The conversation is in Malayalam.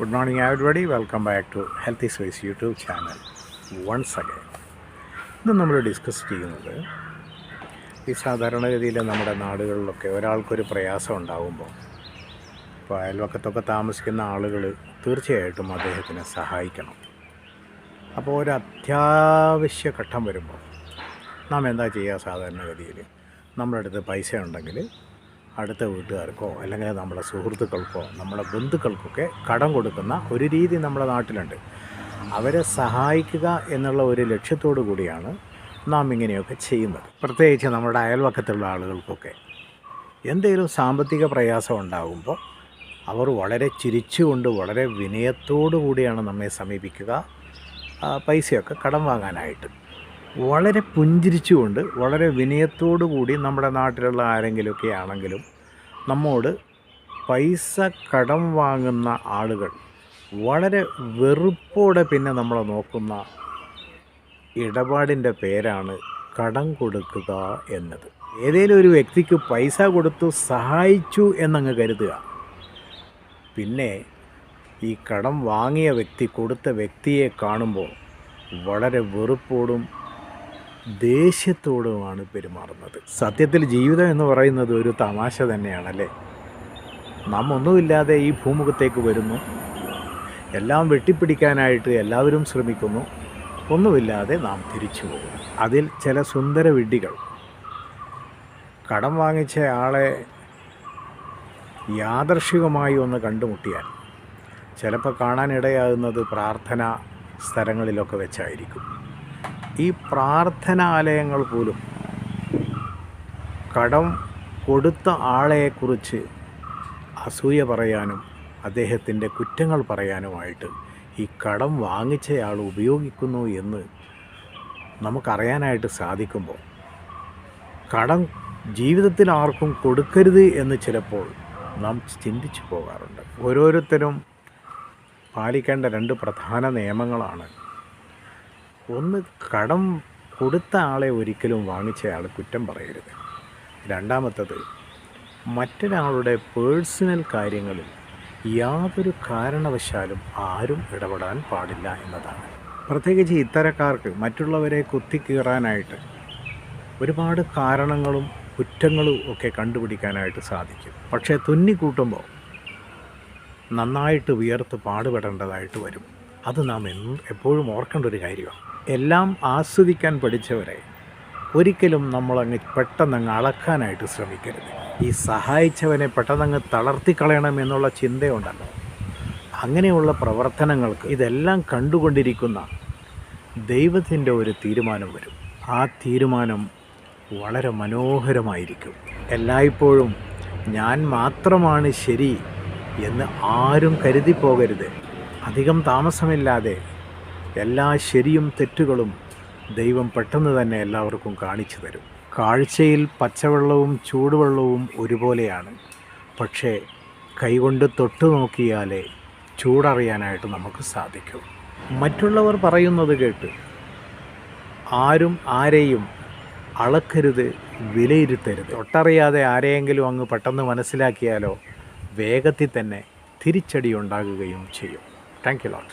Good morning, everybody. Welcome back to Healthy Space YouTube channel once again. ഇന്ന് നമ്മൾ ഡിസ്കസ് ചെയ്യുന്നത് ഈ സാധാരണഗതിയിൽ നമ്മുടെ നാടുകളിലൊക്കെ ഒരാൾക്കൊരു പ്രയാസം ഉണ്ടാകുമ്പോൾ ഇപ്പോൾ അയൽവക്കത്തൊക്കെ താമസിക്കുന്ന ആളുകൾ തീർച്ചയായിട്ടും അദ്ദേഹത്തിനെ സഹായിക്കണം. അപ്പോൾ ഒരു അത്യാവശ്യ ഘട്ടം വരുമ്പോൾ നാം എന്താ ചെയ്യുക? സാധാരണഗതിയിൽ നമ്മുടെ അടുത്ത് പൈസ ഉണ്ടെങ്കിൽ അടുത്ത വീട്ടുകാർക്കോ അല്ലെങ്കിൽ നമ്മുടെ സുഹൃത്തുക്കൾക്കോ നമ്മുടെ ബന്ധുക്കൾക്കൊക്കെ കടം കൊടുക്കുന്ന ഒരു രീതി നമ്മുടെ നാട്ടിലുണ്ട്. അവരെ സഹായിക്കുക എന്നുള്ള ഒരു ലക്ഷ്യത്തോടു കൂടിയാണ് നാം ഇങ്ങനെയൊക്കെ ചെയ്യുന്നത്. പ്രത്യേകിച്ച് നമ്മുടെ അയൽവക്കത്തുള്ള ആളുകൾക്കൊക്കെ എന്തെങ്കിലും സാമ്പത്തിക പ്രയാസം ഉണ്ടാകുമ്പോൾ അവർ വളരെ ചിരിച്ചുകൊണ്ട് വളരെ വിനയത്തോടു കൂടിയാണ് നമ്മെ സമീപിക്കുക, പൈസയൊക്കെ കടം വാങ്ങാനായിട്ട്. വളരെ പുഞ്ചിരിച്ചുകൊണ്ട് വളരെ വിനയത്തോടു കൂടി നമ്മുടെ നാട്ടിലുള്ള ആരെങ്കിലുമൊക്കെ ആണെങ്കിലും നമ്മോട് പൈസ കടം വാങ്ങുന്ന ആളുകൾ വളരെ വെറുപ്പോടെ പിന്നെ നമ്മളെ നോക്കുന്ന ഇടപാടിൻ്റെ പേരാണ് കടം കൊടുക്കുക എന്നത്. ഏതെങ്കിലും ഒരു വ്യക്തിക്ക് പൈസ കൊടുത്തു സഹായിച്ചു എന്നങ്ങ് കരുതുക, പിന്നെ ഈ കടം വാങ്ങിയ വ്യക്തി കൊടുത്ത വ്യക്തിയെ കാണുമ്പോൾ വളരെ വെറുപ്പോടും ദേഷ്യത്തോടുമാണ് പെരുമാറുന്നത്. സത്യത്തിൽ ജീവിതം എന്ന് പറയുന്നത് ഒരു തമാശ തന്നെയാണല്ലേ. നാം ഒന്നുമില്ലാതെ ഈ ഭൂമുഖത്തേക്ക് വരുന്നു, എല്ലാം വെട്ടിപ്പിടിക്കാനായിട്ട് എല്ലാവരും ശ്രമിക്കുന്നു, ഒന്നുമില്ലാതെ നാം തിരിച്ചു പോകുന്നു. അതിൽ ചില സുന്ദര വിഡ്ഢികൾ കടം വാങ്ങിച്ച ആളെ യാദർശികമായി ഒന്ന് കണ്ടുമുട്ടിയാൽ ചിലപ്പോൾ കാണാനിടയാകുന്നത് പ്രാർത്ഥനാ സ്ഥലങ്ങളിലൊക്കെ വെച്ചായിരിക്കും. ഈ പ്രാർത്ഥനാലയങ്ങൾ പോലും കടം കൊടുത്ത ആളെക്കുറിച്ച് അസൂയ പറയാനും അദ്ദേഹത്തിൻ്റെ കുറ്റങ്ങൾ പറയാനുമായിട്ട് ഈ കടം വാങ്ങിച്ചയാൾ ഉപയോഗിക്കുന്നു എന്ന് നമുക്കറിയാനായിട്ട് സാധിക്കുമ്പോൾ കടം ജീവിതത്തിൽ ആർക്കും കൊടുക്കരുത് എന്ന് ചിലപ്പോൾ നാം ചിന്തിച്ചു പോകാറുണ്ട്. ഓരോരുത്തരും പാലിക്കേണ്ട രണ്ട് പ്രധാന നിയമങ്ങളാണ്. ഒന്ന്, കടം കൊടുത്ത ആളെ ഒരിക്കലും വാങ്ങിച്ചയാൾ കുറ്റം പറയരുത്. രണ്ടാമത്തത്, മറ്റൊരാളുടെ പേഴ്സണൽ കാര്യങ്ങളിൽ യാതൊരു കാരണവശാലും ആരും ഇടപെടാൻ പാടില്ല എന്നതാണ്. പ്രത്യേകിച്ച് ഇത്തരക്കാർക്ക് മറ്റുള്ളവരെ കുത്തിക്കീറാനായിട്ട് ഒരുപാട് കാരണങ്ങളും കുറ്റങ്ങളും ഒക്കെ കണ്ടുപിടിക്കാനായിട്ട് സാധിക്കും. പക്ഷേ തുന്നിക്കൂട്ടുമ്പോൾ നന്നായിട്ട് വിയർത്ത് പാടുപെടേണ്ടതായിട്ട് വരും. അത് നാം എപ്പോഴും ഓർക്കേണ്ട ഒരു കാര്യമാണ്. എല്ലാം ആസ്വദിക്കാൻ പഠിച്ചവരെ ഒരിക്കലും നമ്മളങ്ങ് പെട്ടെന്നങ്ങ് അളക്കാനായിട്ട് ശ്രമിക്കരുത്. ഈ സഹായിച്ചവനെ പെട്ടെന്നങ്ങ് തളർത്തിക്കളയണം എന്നുള്ള ചിന്തയുണ്ടല്ലോ, അങ്ങനെയുള്ള പ്രവർത്തനങ്ങൾക്ക് ഇതെല്ലാം കണ്ടുകൊണ്ടിരിക്കുന്ന ദൈവത്തിൻ്റെ ഒരു തീരുമാനം വരും. ആ തീരുമാനം വളരെ മനോഹരമായിരിക്കും. എല്ലായ്പ്പോഴും ഞാൻ മാത്രമാണ് ശരി എന്ന് ആരും കരുതി പോകരുത്. അധികം താമസമില്ലാതെ എല്ലാ ശരിയും തെറ്റുകളും ദൈവം പെട്ടെന്ന് തന്നെ എല്ലാവർക്കും കാണിച്ചു തരും. കാഴ്ചയിൽ പച്ചവെള്ളവും ചൂടുവെള്ളവും ഒരുപോലെയാണ്, പക്ഷേ കൈകൊണ്ട് തൊട്ടു നോക്കിയാലേ ചൂടറിയാനായിട്ട് നമുക്ക് സാധിക്കും. മറ്റുള്ളവർ പറയുന്നത് കേട്ട് ആരും ആരെയും അളക്കരുത്, വിലയിരുത്തരുത്. തൊട്ടറിയാതെ ആരെയെങ്കിലും അങ്ങ് പെട്ടെന്ന് മനസ്സിലാക്കിയാലോ വേഗത്തിൽ തന്നെ തിരിച്ചടി ഉണ്ടാകുകയും ചെയ്യും. Thank you lot.